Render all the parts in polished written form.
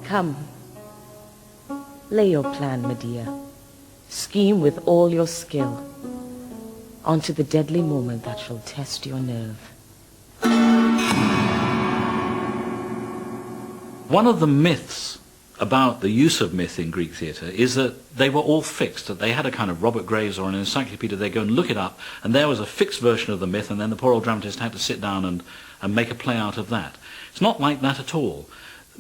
Come, lay your plan, Medea. Scheme with all your skill onto the deadly moment that shall test your nerve. One of the myths about the use of myth in Greek theatre is that they were all fixed, that they had a kind of Robert Graves or an encyclopedia, they'd go and look it up, and there was a fixed version of the myth, and then the poor old dramatist had to sit down and make a play out of that. It's not like that at all.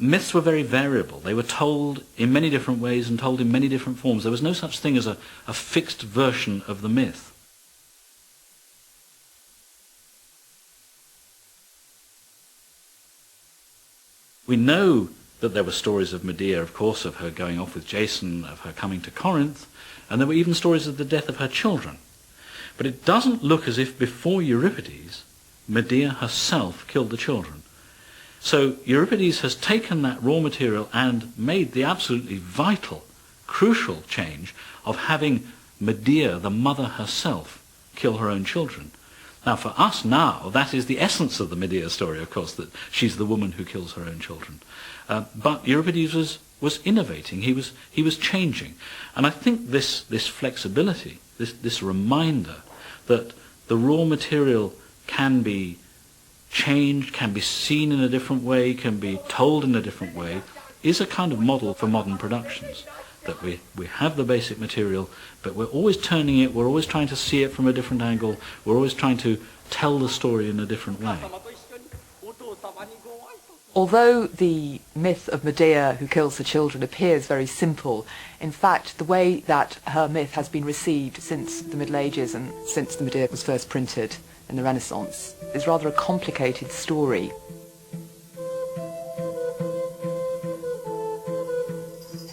Myths were very variable. They were told in many different ways and told in many different forms. There was no such thing as a fixed version of the myth. We know that there were stories of Medea, of course, of her going off with Jason, of her coming to Corinth, and there were even stories of the death of her children. But it doesn't look as if before Euripides, Medea herself killed the children. So Euripides has taken that raw material and made the absolutely vital, crucial change of having Medea, the mother herself, kill her own children. Now, for us now, that is the essence of the Medea story, of course, that she's the woman who kills her own children. But Euripides was innovating. He was changing. And I think this flexibility, this reminder that the raw material can be changed, can be seen in a different way, can be told in a different way, is a kind of model for modern productions. That we have the basic material, but we're always turning it, we're always trying to see it from a different angle, we're always trying to tell the story in a different way. Although the myth of Medea who kills the children appears very simple, in fact the way that her myth has been received since the Middle Ages and since the Medea was first printed in the Renaissance is rather a complicated story.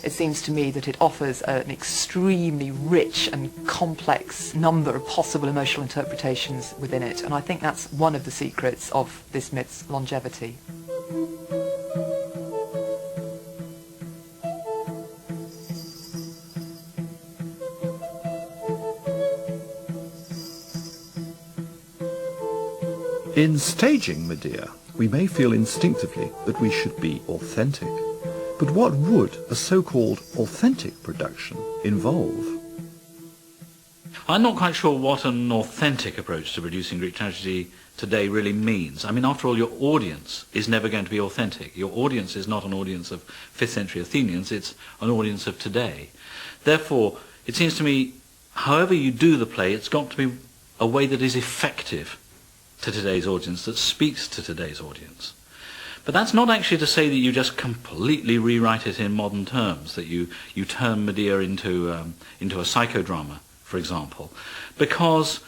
It seems to me that it offers an extremely rich and complex number of possible emotional interpretations within it, and I think that's one of the secrets of this myth's longevity. In staging Medea, we may feel instinctively that we should be authentic. But what would a so-called authentic production involve? I'm not quite sure what an authentic approach to producing Greek tragedy today really means. I mean, after all, your audience is never going to be authentic. Your audience is not an audience of 5th century Athenians, it's an audience of today. Therefore, it seems to me, however you do the play, it's got to be a way that is effective to today's audience, that speaks to today's audience. But that's not actually to say that you just completely rewrite it in modern terms, that you turn Medea into a psychodrama, for example. Because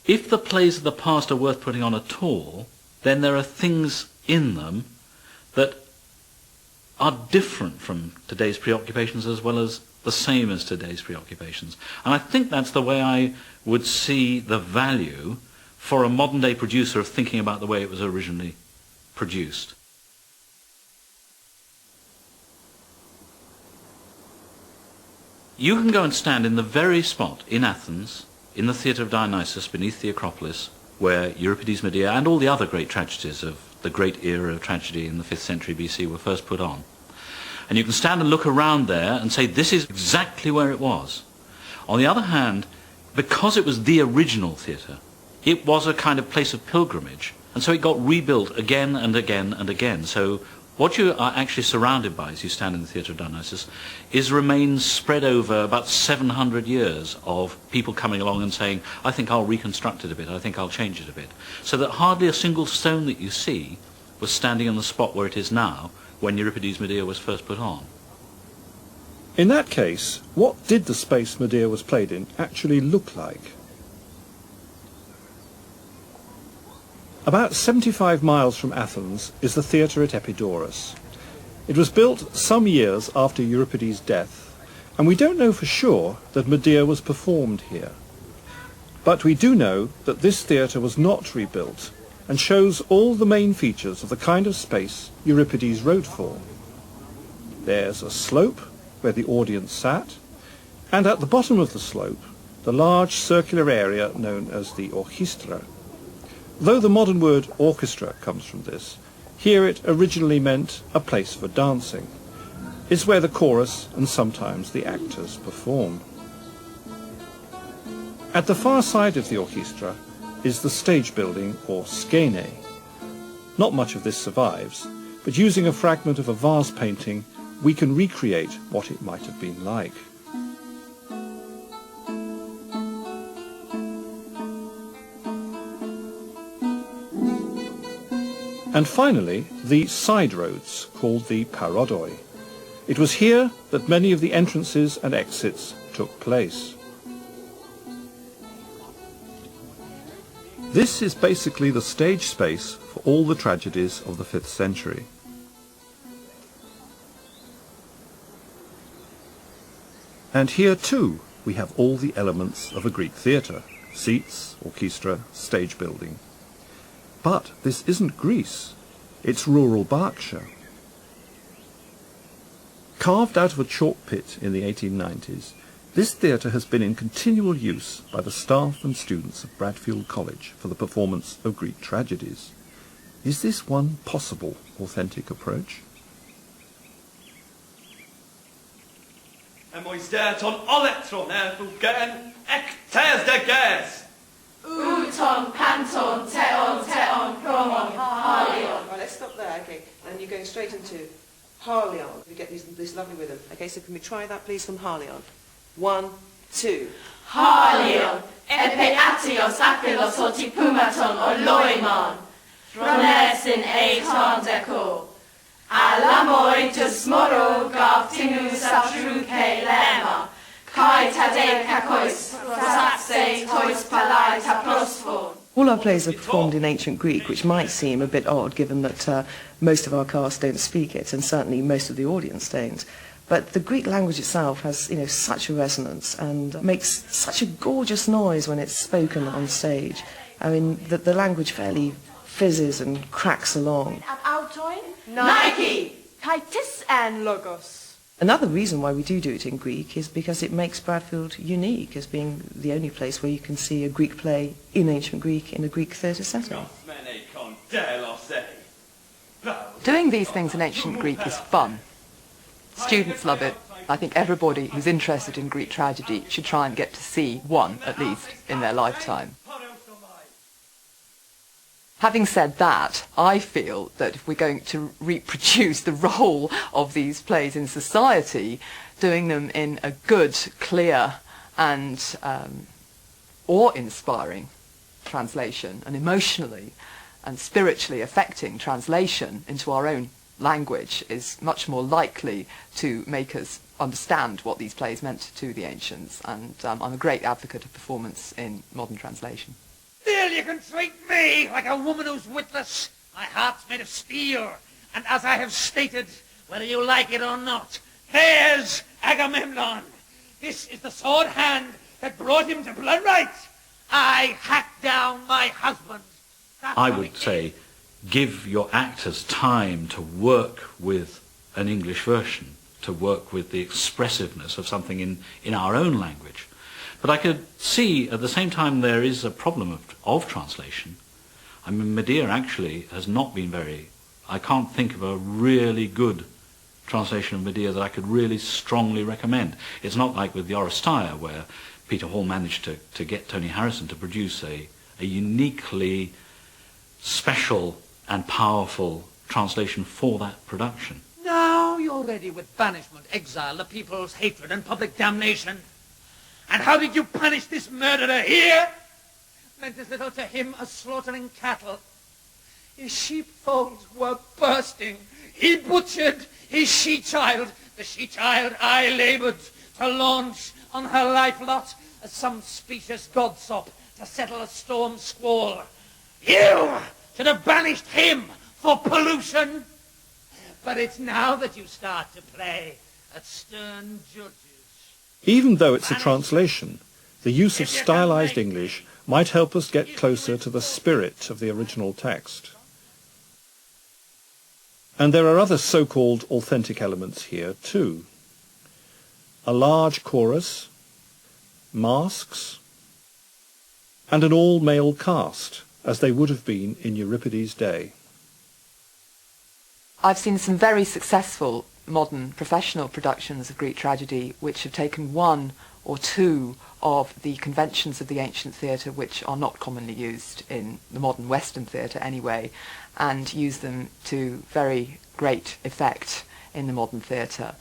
if the plays of the past are worth putting on at all, then there are things in them that are different from today's preoccupations as well as the same as today's preoccupations. And I think that's the way I would see the value for a modern-day producer of thinking about the way it was originally produced. You can go and stand in the very spot in Athens, in the Theatre of Dionysus, beneath the Acropolis, where Euripides' Medea and all the other great tragedies of the great era of tragedy in the 5th century BC were first put on. And you can stand and look around there and say, this is exactly where it was. On the other hand, because it was the original theatre, it was a kind of place of pilgrimage, and so it got rebuilt again and again and again. So what you are actually surrounded by as you stand in the Theatre of Dionysus is remains spread over about 700 years of people coming along and saying, I think I'll reconstruct it a bit, I think I'll change it a bit. So that hardly a single stone that you see was standing on the spot where it is now when Euripides' Medea was first put on. In that case, what did the space Medea was played in actually look like? About 75 miles from Athens is the theatre at Epidaurus. It was built some years after Euripides' death, and we don't know for sure that Medea was performed here. But we do know that this theatre was not rebuilt and shows all the main features of the kind of space Euripides wrote for. There's a slope where the audience sat, and at the bottom of the slope, the large circular area known as the orchestra. Though the modern word orchestra comes from this, Here it originally meant a place for dancing. It's where the chorus and sometimes the actors perform. At the far side of the orchestra is the stage building, or skene. Not much of this survives, but using a fragment of a vase painting, we can recreate what it might have been like. And finally, the side roads, called the parodoi. It was here that many of the entrances and exits took place. This is basically the stage space for all the tragedies of the 5th century. And here too we have all the elements of a Greek theatre: seats, orchestra, stage building. But this isn't Greece, it's rural Berkshire. Carved out of a chalk pit in the 1890s, this theatre has been in continual use by the staff and students of Bradfield College for the performance of Greek tragedies. Is this one possible authentic approach? Mois der ton oletron fugen ectes de ges. Uton, panton, teon, promon, halion. Right, let's stop there, okay. And you're going straight into Harleon. We get this lovely rhythm. Okay, so can we try that, please, from Harleon? 1, 2. Halion, epe atios apilos otipumaton oloimon. Thronesin eiton deco. Alamoi tusmoro gavtinu satruke lema. Kai tade kakois, frasatse tois palai taprosphon. All our plays are performed in ancient Greek, which might seem a bit odd given that most of our cast don't speak it, and certainly most of the audience don't. But the Greek language itself has, such a resonance and makes such a gorgeous noise when it's spoken on stage. I mean, the language fairly fizzes and cracks along. Autoin, Nike, Kaitis and Logos. Another reason why we do it in Greek is because it makes Bradfield unique as being the only place where you can see a Greek play in ancient Greek in a Greek theatre setting. Doing these things in ancient Greek is fun. Students love it. I think everybody who's interested in Greek tragedy should try and get to see one, at least, in their lifetime. Having said that, I feel that if we're going to reproduce the role of these plays in society, doing them in a good, clear and awe-inspiring translation, and emotionally and spiritually affecting translation into our own language, is much more likely to make us understand what these plays meant to the ancients. And I'm a great advocate of performance in modern translation. Still, you can treat me like a woman who's witless. My heart's made of steel, and as I have stated, whether you like it or not, there's Agamemnon. This is the sword hand that brought him to blood rights. I hacked down my husband. I would say give your actors time to work with an English version, to work with the expressiveness of something in our own language. But I could see at the same time there is a problem of translation. I mean, Medea actually has not been I can't think of a really good translation of Medea that I could really strongly recommend. It's not like with the Oresteia, where Peter Hall managed to get Tony Harrison to produce a uniquely special and powerful translation for that production. Now you're ready with banishment, exile, the people's hatred and public damnation. And how did you punish this murderer here? Meant as little to him as slaughtering cattle. His sheepfolds were bursting. He butchered his she-child, the she-child I laboured to launch on her life lot as some specious godsop to settle a storm squall. You should have banished him for pollution. But it's now that you start to play at stern judges. Even though it's a translation, the use of stylized English might help us get closer to the spirit of the original text. And there are other so-called authentic elements here too. A large chorus, masks, and an all-male cast, as they would have been in Euripides' day. I've seen some very successful modern professional productions of Greek tragedy which have taken one or two of the conventions of the ancient theatre, which are not commonly used in the modern Western theatre anyway, and use them to very great effect in the modern theatre.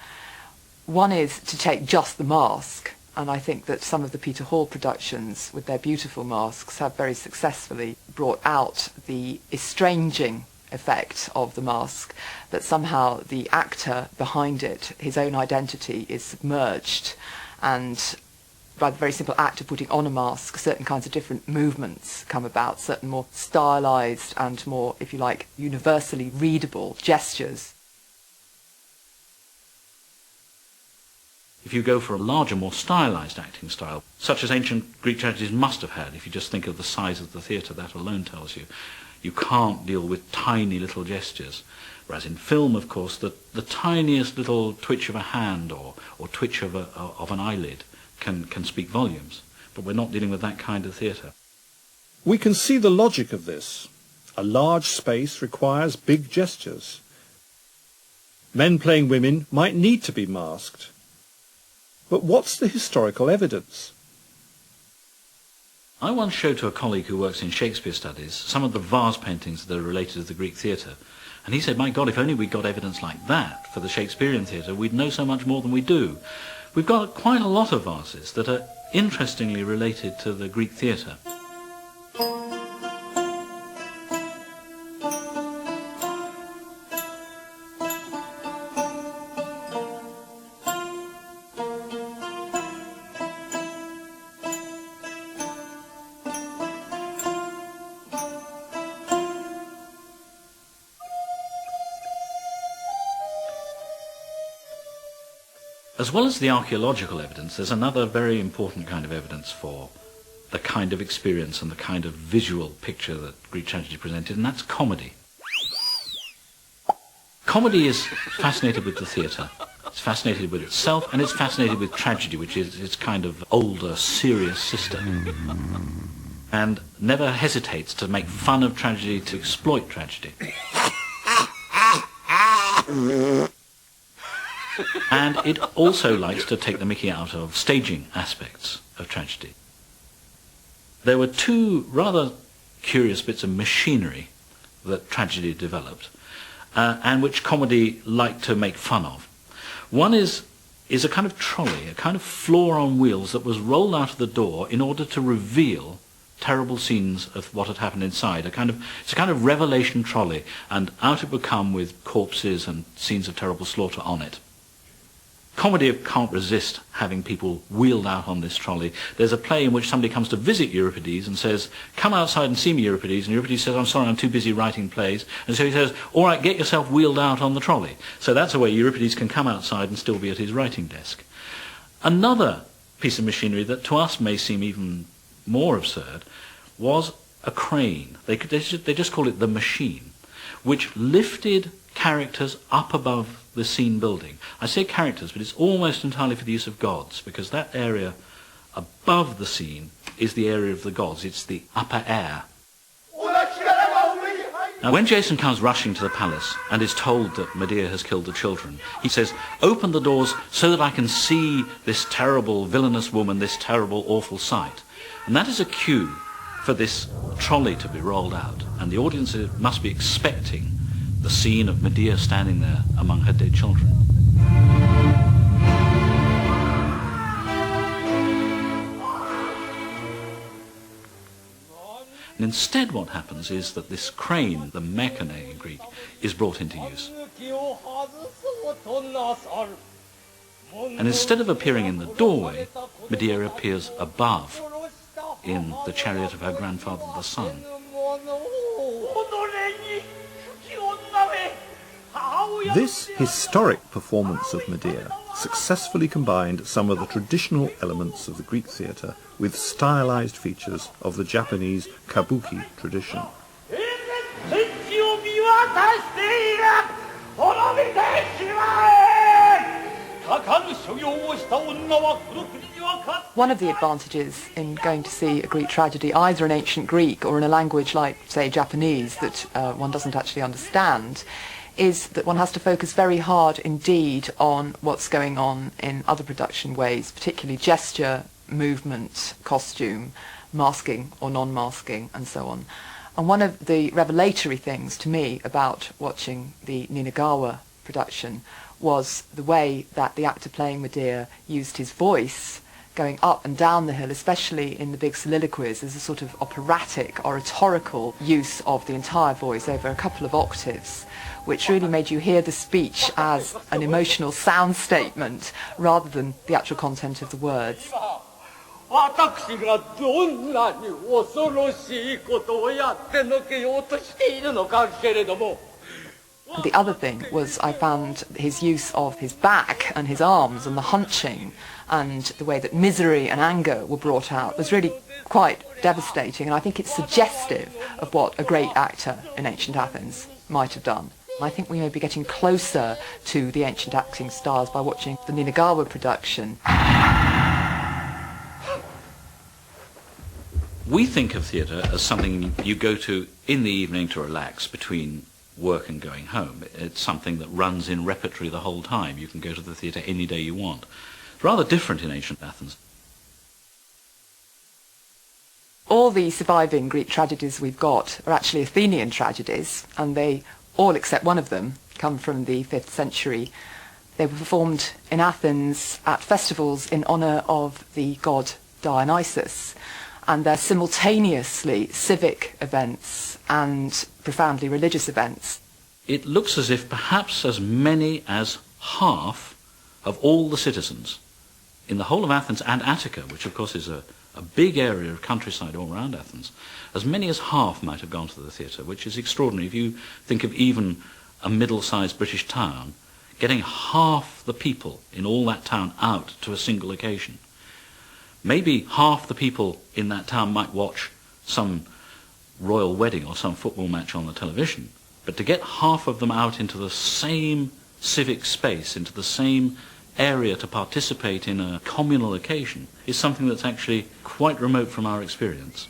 One is to take just the mask, and I think that some of the Peter Hall productions, with their beautiful masks, have very successfully brought out the estranging effect of the mask, that somehow the actor behind it, his own identity, is submerged, and by the very simple act of putting on a mask, certain kinds of different movements come about, certain more stylized and more, if you like, universally readable gestures. If you go for a larger, more stylized acting style, such as ancient Greek tragedies must have had, if you just think of the size of the theatre, that alone tells you, you can't deal with tiny little gestures. Whereas in film, of course, the tiniest little twitch of a hand or twitch of an eyelid can speak volumes. But we're not dealing with that kind of theatre. We can see the logic of this. A large space requires big gestures. Men playing women might need to be masked. But what's the historical evidence? I once showed to a colleague who works in Shakespeare studies some of the vase paintings that are related to the Greek theatre. And he said, my God, if only we got evidence like that for the Shakespearean theatre, we'd know so much more than we do. We've got quite a lot of vases that are interestingly related to the Greek theatre. As well as the archaeological evidence, there's another very important kind of evidence for the kind of experience and the kind of visual picture that Greek tragedy presented, and that's comedy. Comedy is fascinated with the theatre, it's fascinated with itself, and it's fascinated with tragedy, which is its kind of older, serious sister, and never hesitates to make fun of tragedy, to exploit tragedy. And it also likes to take the mickey out of staging aspects of tragedy. There were two rather curious bits of machinery that tragedy developed, and which comedy liked to make fun of. One is a kind of trolley, a kind of floor on wheels that was rolled out of the door in order to reveal terrible scenes of what had happened inside. It's a kind of revelation trolley, and out it would come with corpses and scenes of terrible slaughter on it. Comedy can't resist having people wheeled out on this trolley. There's a play in which somebody comes to visit Euripides and says, come outside and see me, Euripides. And Euripides says, I'm sorry, I'm too busy writing plays. And so he says, all right, get yourself wheeled out on the trolley. So that's a way Euripides can come outside and still be at his writing desk. Another piece of machinery that to us may seem even more absurd was a crane. They just call it the machine, which lifted characters up above the scene building. I say characters, but it's almost entirely for the use of gods, because that area above the scene is the area of the gods. It's the upper air. Now, when Jason comes rushing to the palace and is told that Medea has killed the children, he says, open the doors so that I can see this terrible, villainous woman, this terrible, awful sight. And that is a cue for this trolley to be rolled out, and the audience must be expecting the scene of Medea standing there among her dead children. And instead what happens is that this crane, the mechane in Greek, is brought into use. And instead of appearing in the doorway, Medea appears above in the chariot of her grandfather the sun. This historic performance of Medea successfully combined some of the traditional elements of the Greek theatre with stylized features of the Japanese kabuki tradition. One of the advantages in going to see a Greek tragedy, either in ancient Greek or in a language like, say, Japanese, that one doesn't actually understand, is that one has to focus very hard indeed on what's going on in other production ways, particularly gesture, movement, costume, masking or non-masking, and so on. And one of the revelatory things to me about watching the Ninagawa production was the way that the actor playing Medea used his voice going up and down the hill, especially in the big soliloquies, as a sort of operatic, oratorical use of the entire voice over a couple of octaves, which really made you hear the speech as an emotional sound statement rather than the actual content of the words. And the other thing was I found his use of his back and his arms and the hunching and the way that misery and anger were brought out was really quite devastating, and I think it's suggestive of what a great actor in ancient Athens might have done. I think we may be getting closer to the ancient acting styles by watching the Ninagawa production. We think of theatre as something you go to in the evening to relax between work and going home. It's something that runs in repertory the whole time. You can go to the theatre any day you want. It's rather different in ancient Athens. All the surviving Greek tragedies we've got are actually Athenian tragedies, and they, all except one of them, come from the 5th century. They were performed in Athens at festivals in honour of the god Dionysus, and they're simultaneously civic events and profoundly religious events. It looks as if perhaps as many as half of all the citizens in the whole of Athens and Attica, which of course is a big area of countryside all around Athens, as many as half might have gone to the theatre, which is extraordinary. If you think of even a middle-sized British town, getting half the people in all that town out to a single occasion. Maybe half the people in that town might watch some royal wedding or some football match on the television, but to get half of them out into the same civic space, into the same area to participate in a communal occasion, is something that's actually quite remote from our experience.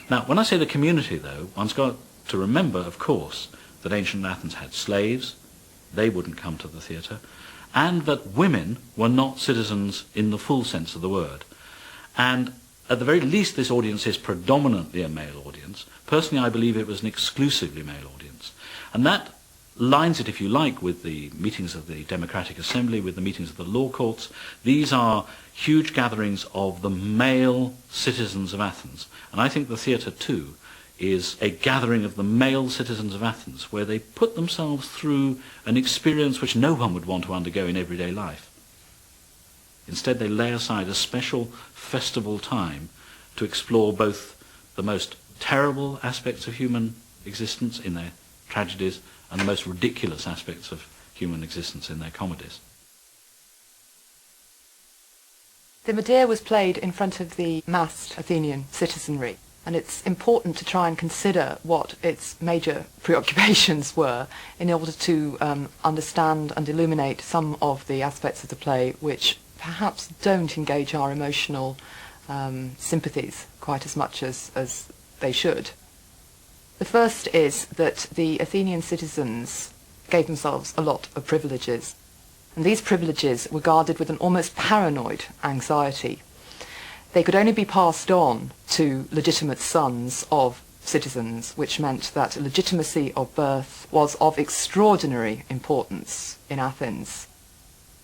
Now, when I say the community, though, one's got to remember, of course, that ancient Athens had slaves, they wouldn't come to the theatre, and that women were not citizens in the full sense of the word. And at the very least, this audience is predominantly a male audience. Personally, I believe it was an exclusively male audience. And that lines it, if you like, with the meetings of the Democratic Assembly, with the meetings of the law courts. These are huge gatherings of the male citizens of Athens. And I think the theatre, too, is a gathering of the male citizens of Athens, where they put themselves through an experience which no one would want to undergo in everyday life. Instead, they lay aside a special festival time to explore both the most terrible aspects of human existence in their tragedies and the most ridiculous aspects of human existence in their comedies. The Medea was played in front of the massed Athenian citizenry, and it's important to try and consider what its major preoccupations were in order to understand and illuminate some of the aspects of the play which perhaps don't engage our emotional sympathies quite as much as they should. The first is that the Athenian citizens gave themselves a lot of privileges, and these privileges were guarded with an almost paranoid anxiety. They could only be passed on to legitimate sons of citizens, which meant that legitimacy of birth was of extraordinary importance in Athens.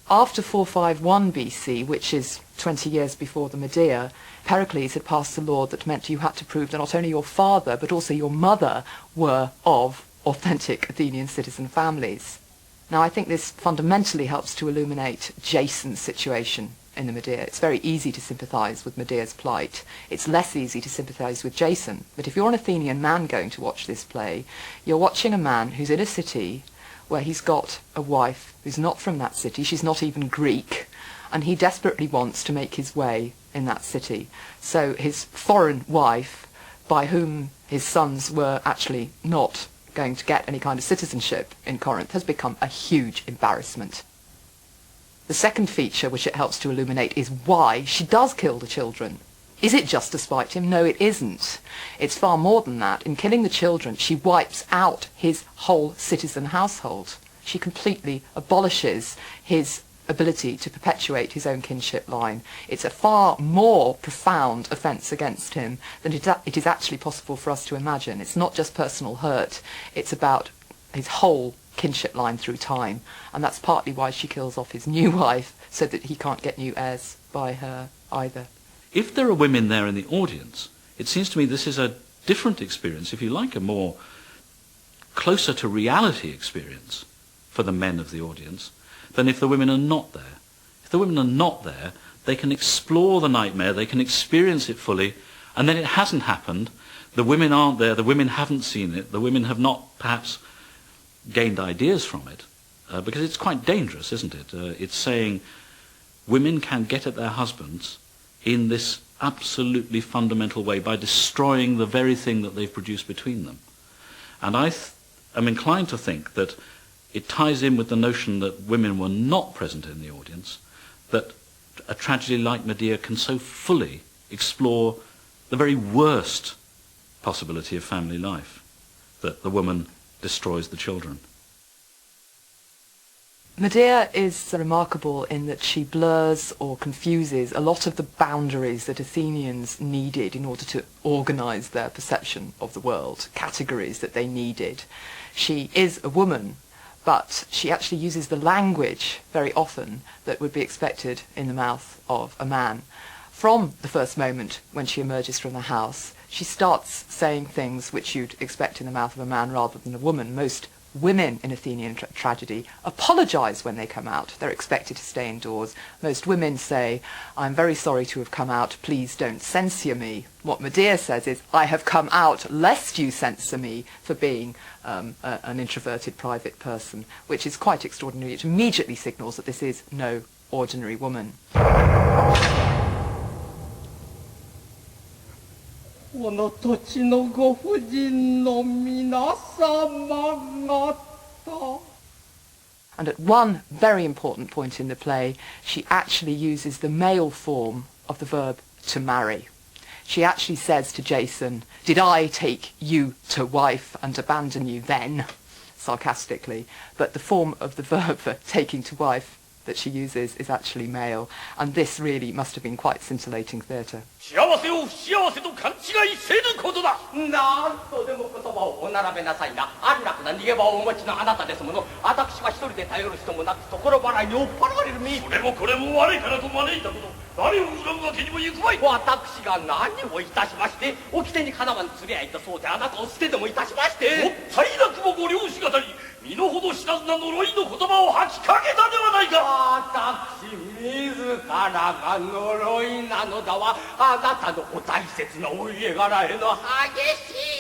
After 451 BC, which is 20 years before the Medea, Pericles had passed a law that meant you had to prove that not only your father but also your mother were of authentic Athenian citizen families. Now, I think this fundamentally helps to illuminate Jason's situation in the Medea. It's very easy to sympathise with Medea's plight. It's less easy to sympathise with Jason. But if you're an Athenian man going to watch this play, you're watching a man who's in a city where he's got a wife who's not from that city, she's not even Greek, and he desperately wants to make his way in that city. So his foreign wife, by whom his sons were actually not going to get any kind of citizenship in Corinth, has become a huge embarrassment. The second feature which it helps to illuminate is why she does kill the children. Is it just to spite him? No, it isn't. It's far more than that. In killing the children, she wipes out his whole citizen household. She completely abolishes his ability to perpetuate his own kinship line. It's a far more profound offence against him than it is actually possible for us to imagine. It's not just personal hurt, it's about his whole kinship line through time, and that's partly why she kills off his new wife, so that he can't get new heirs by her either. If there are women there in the audience, it seems to me this is a different experience, if you like, a more closer to reality experience for the men of the audience than if the women are not there. If the women are not there, they can explore the nightmare, they can experience it fully, and then it hasn't happened, the women aren't there, the women haven't seen it, the women have not perhaps gained ideas from it, because it's quite dangerous, isn't it? It's saying women can get at their husbands in this absolutely fundamental way by destroying the very thing that they've produced between them. And I am inclined to think that it ties in with the notion that women were not present in the audience, that a tragedy like Medea can so fully explore the very worst possibility of family life, that the woman destroys the children. Medea is remarkable in that she blurs or confuses a lot of the boundaries that Athenians needed in order to organise their perception of the world, categories that they needed. She is a woman, but she actually uses the language very often that would be expected in the mouth of a man. From the first moment when she emerges from the house, she starts saying things which you'd expect in the mouth of a man rather than a woman. Most women in Athenian tragedy apologise when they come out. They're expected to stay indoors. Most women say, "I'm very sorry to have come out, please don't censure me." What Medea says is, "I have come out lest you censor me for being an introverted private person," which is quite extraordinary. It immediately signals that this is no ordinary woman. And at one very important point in the play, she actually uses the male form of the verb to marry. She actually says to Jason, "Did I take you to wife and abandon you then?" sarcastically. But the form of the verb for taking to wife that she uses is actually male, and this really must have been quite scintillating theatre. 幸せを不幸せと勘違いせぬことだ。なんとでも言葉をお並べなさいな。あるなくな逃げ場をお持ちのあなたですもの。私は一人で頼る人もなく所払いに追っ払われる身。それもこれも我からと招いたこと。誰を恨むわけにもいくまい。私が何をいたしまして、掟にかなわん釣り合いとそうであなたを捨てでもいたしまして。もったいなくもご両しがたり、身の程知らずな呪いの言葉を吐きかけたではないか。私自らが呪いなのだわ。あなたのお大切なお家柄への激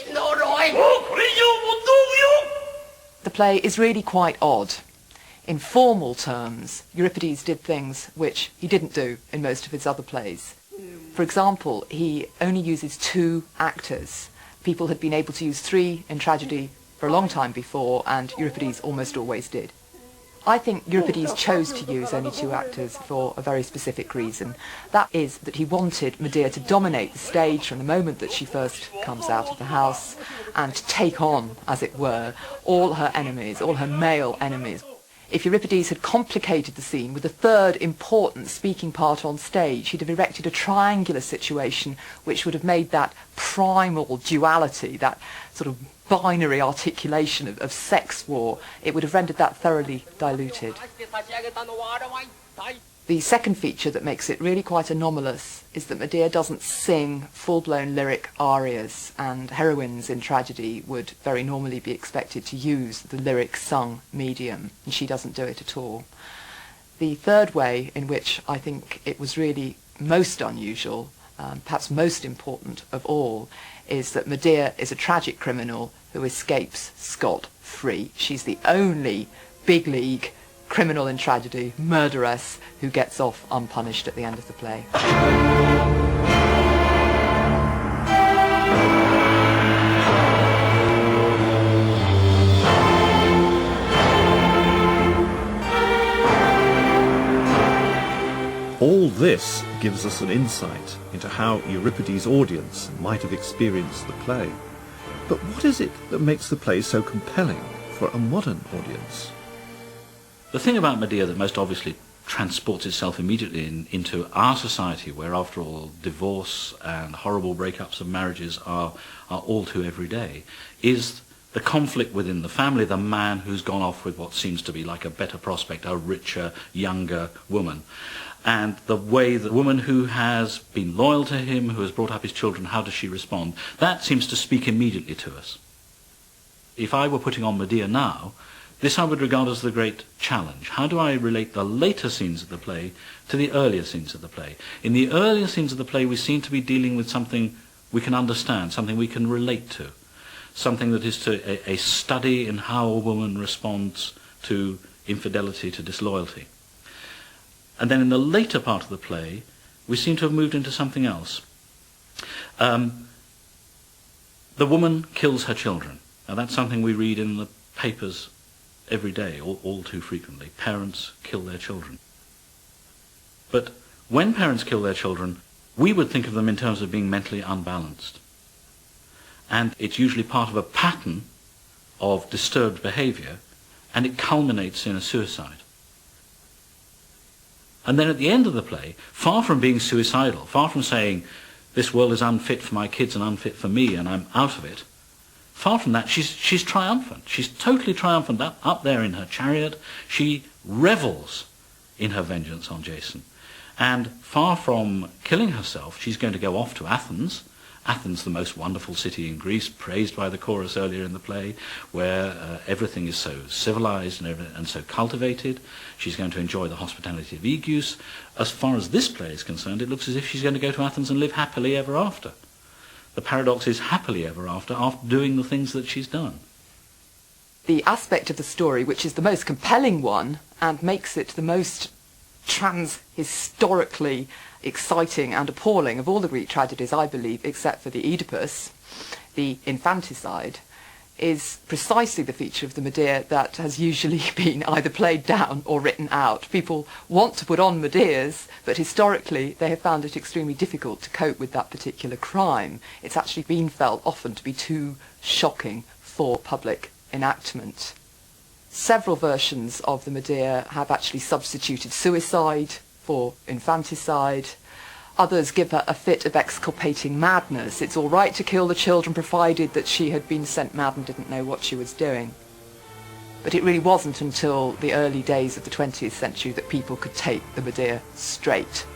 しい呪い。もうこれ以上問答無用。 The play is really quite odd. In formal terms, Euripides did things which he didn't do in most of his other plays. For example, he only uses 2 actors. People had been able to use 3 in tragedy for a long time before, and Euripides almost always did. I think Euripides chose to use only 2 actors for a very specific reason. That is that he wanted Medea to dominate the stage from the moment that she first comes out of the house and to take on, as it were, all her enemies, all her male enemies. If Euripides had complicated the scene with a 3rd important speaking part on stage, he'd have erected a triangular situation which would have made that primal duality, that sort of binary articulation of sex war, it would have rendered that thoroughly diluted. The second feature that makes it really quite anomalous is that Medea doesn't sing full-blown lyric arias, and heroines in tragedy would very normally be expected to use the lyric sung medium, and she doesn't do it at all. The third way in which I think it was really most unusual, perhaps most important of all, is that Medea is a tragic criminal who escapes scot-free. She's the only big league criminal in tragedy, murderess, who gets off unpunished at the end of the play. All this gives us an insight into how Euripides' audience might have experienced the play. But what is it that makes the play so compelling for a modern audience? The thing about Medea that most obviously transports itself immediately into our society, where after all divorce and horrible breakups of marriages are all too everyday, is the conflict within the family, the man who's gone off with what seems to be like a better prospect, a richer, younger woman. And the way the woman who has been loyal to him, who has brought up his children, how does she respond? That seems to speak immediately to us. If I were putting on Medea now, this I would regard as the great challenge. How do I relate the later scenes of the play to the earlier scenes of the play? In the earlier scenes of the play, we seem to be dealing with something we can understand, something we can relate to, something that is a study in how a woman responds to infidelity, to disloyalty. And then in the later part of the play, we seem to have moved into something else. The woman kills her children. Now that's something we read in the papers every day, all too frequently. Parents kill their children. But when parents kill their children, we would think of them in terms of being mentally unbalanced. And it's usually part of a pattern of disturbed behavior, and it culminates in a suicide. And then at the end of the play, far from being suicidal, far from saying, this world is unfit for my kids and unfit for me and I'm out of it, far from that, she's triumphant. She's totally triumphant up there in her chariot. She revels in her vengeance on Jason. And far from killing herself, she's going to go off to Athens. Athens, the most wonderful city in Greece, praised by the chorus earlier in the play, where everything is so civilized and so cultivated. She's going to enjoy the hospitality of Aegeus. As far as this play is concerned, it looks as if she's going to go to Athens and live happily ever after. The paradox is happily ever after doing the things that she's done. The aspect of the story which is the most compelling one and makes it the most trans-historically exciting and appalling of all the Greek tragedies, I believe, except for the Oedipus, the infanticide, is precisely the feature of the Medea that has usually been either played down or written out. People want to put on Medeas, but historically they have found it extremely difficult to cope with that particular crime. It's actually been felt often to be too shocking for public enactment. Several versions of the Medea have actually substituted suicide for infanticide. Others give her a fit of exculpating madness. It's all right to kill the children provided that she had been sent mad and didn't know what she was doing. But it really wasn't until the early days of the 20th century that people could take the Medea straight.